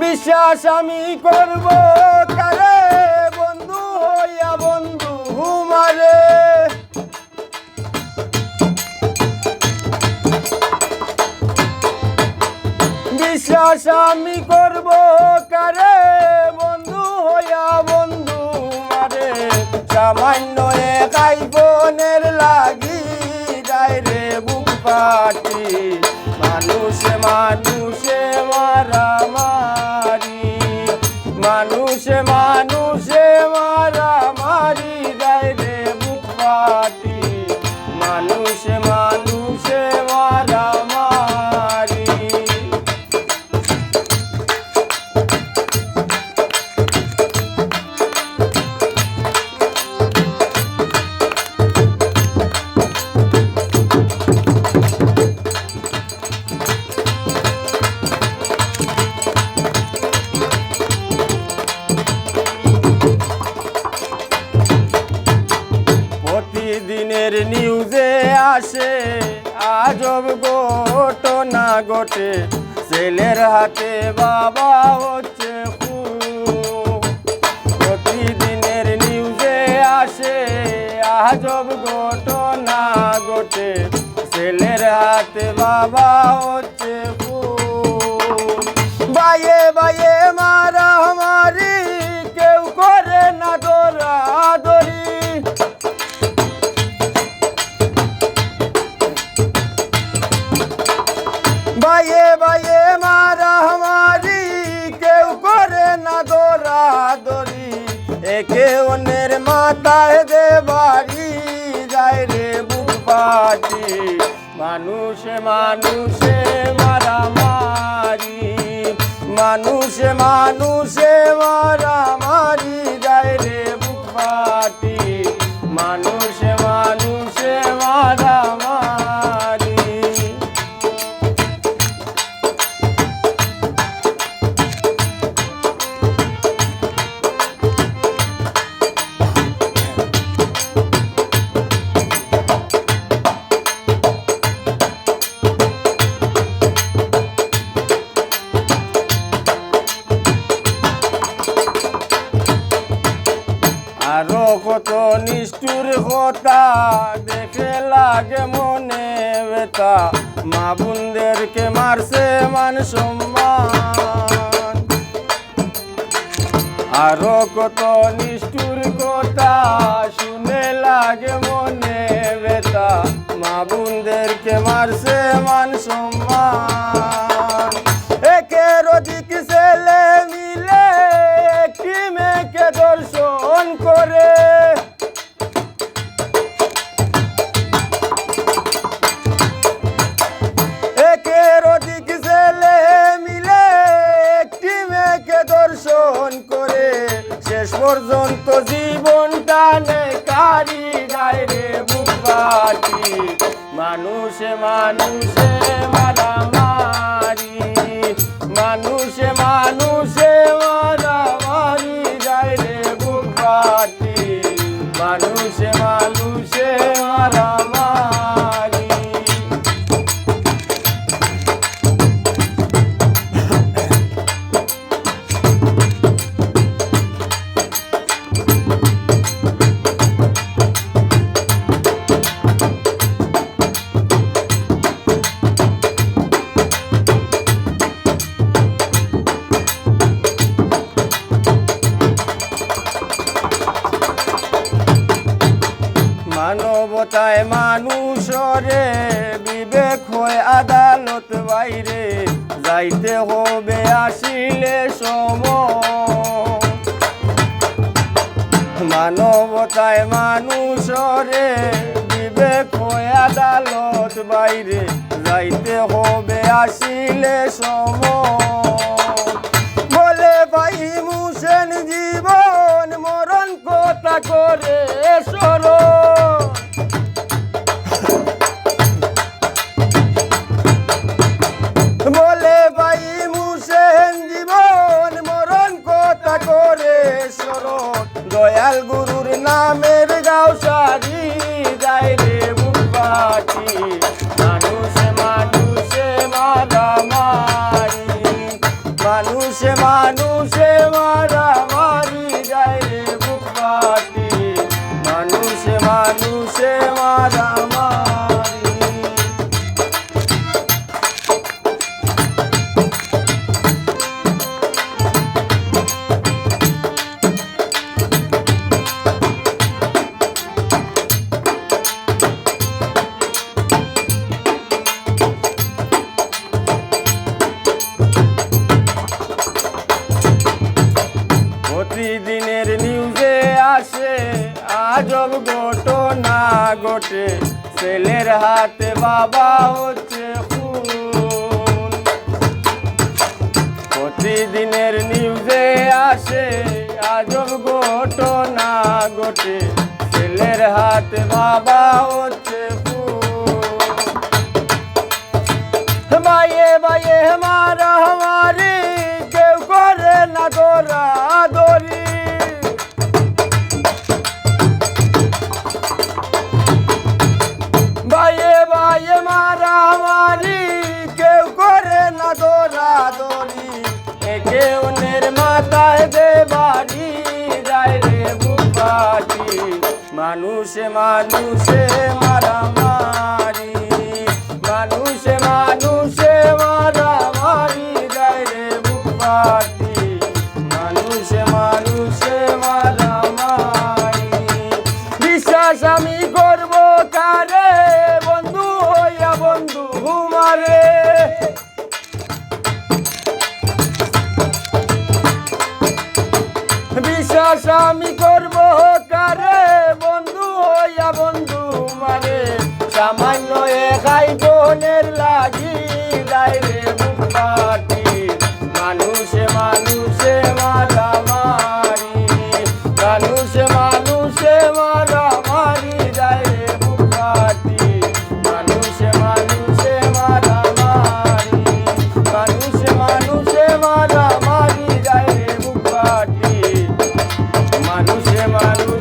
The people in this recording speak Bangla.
বিশ্বাস আমি করব কারে বন্ধু হইয়া বন্ধু মারে। বিশ্বাস আমি করব কারে বন্ধু হইয়া বন্ধু মারে। সামান্য এক আইফোনের লাগি যায় রে বুক ফাটি। মানুষে মানুষে মারামারি, মানুষে মানুষে মারামারি যায় রে বুক ফাটি। মানুষে মানুষে মারামারি। প্রতিদিনের নিউজে আসে আজব ঘটনা ঘটে। ছেলের হাতে বাবা হচ্ছে খুন। প্রতিদিনের নিউজে আসে আজব ঘটনা ঘটে। ছেলের হাতে বাবা হচ্ছে খুন। বাইয়ে বাইয়ে মারামারি, কেউ করে না দৌড়াদৌড়ি। বাইয়ে বাইয়ে মারামারি, কেউ করে না দৌড়াদৌড়ি। একে অন্যের মাথায় দে বাড়ি যায় রে বুক ফাটি। মানুষে মানুষে মারামারি, মানুষে মানুষে মারামারি যায় রে বুক ফাটি। মানুষে মানুষে মারামারি। আরো কত নিষ্ঠুর কথা দেখে লাগে মনে ব্যথা। মা বোনদেরকে মারছে মান সম্মান। আরো কত নিষ্ঠুর কথা শুনে লাগে মনে ব্যথা। মা বোনদেরকে মারছে মান সম্মান। একের অধিক ছেলে মিলে একটি মেয়েকে দর্শন করে। একের অধিক ছেলে মিলে একটি মেয়েকে দর্শন করে। শেষ পর্যন্ত জীবনটা নেকারি যায় রে বুক ফাটি। মানুষে মানুষে মারামারি, মানুষে মানুষে মারামারি যায় রে বুক ফাটি। মানুষে মানুষে মারামারি। মানবতায় মানুষরে বিবেক হয় আদালত বাইরে। যাইতে হবে আসিলে সময়। মানবতায় মানুষরে বিবেক হয় আদালত বাইরে। যাইতে হবে আসিলে সময়। বলে ভাই মুসেন জীবন মরণ কথা করে স্মরণ। বলে ভাই মুসেন জীবন মরণ কথা করে স্মরণ। দয়াল গুরুর নামের গাও সারি যায় রে বুক ফাটি। মানুষে মানুষে মারামারি, মানুষে মানুষে মারামারি যায় রে বুক ফাটি মানুষে মানুষে মারামারি প্রতিদিনের নিউজে আসে আজব ঘটনা ঘটে ছেলের হাতে বাবা হচ্ছে খুন প্রতিদিনের নিউজে আসে আজব ঘটনা ঘটে ছেলের হাতে বাবা হচ্ছে খুন বাইয়ে বাইয়ে মারা হমারি কেউ করে না গোরা দরি বাইয়ে বাইয়ে মারামারি কেউ করে না গোরা দরি একে অন্যের মাথায় দে বাড়ি যায় রে বুক ফাটি মানুষে মানুষে মারামারি মানুষে মানুষে মারামারি যায় রে বুক ফাটি মানুষে মানুষে মারামারি বিশ্বাস আমি করব কারে বন্ধু হইয়া বন্ধু মারে বিশ্বাস আমি করব কারে বন্ধু হইয়া বন্ধু মারে সামান্য একাই বোনের লাগি যায় রে বুক ফাটি মানুষে মানুষে মারামারি মানুষে মানুষে মারামারি যায় রে বুক ফাটি মানুষে মানুষে মারামারি মানুষে মানুষে মারামারি যায় রে বুক ফাটি মানুষে মানুষ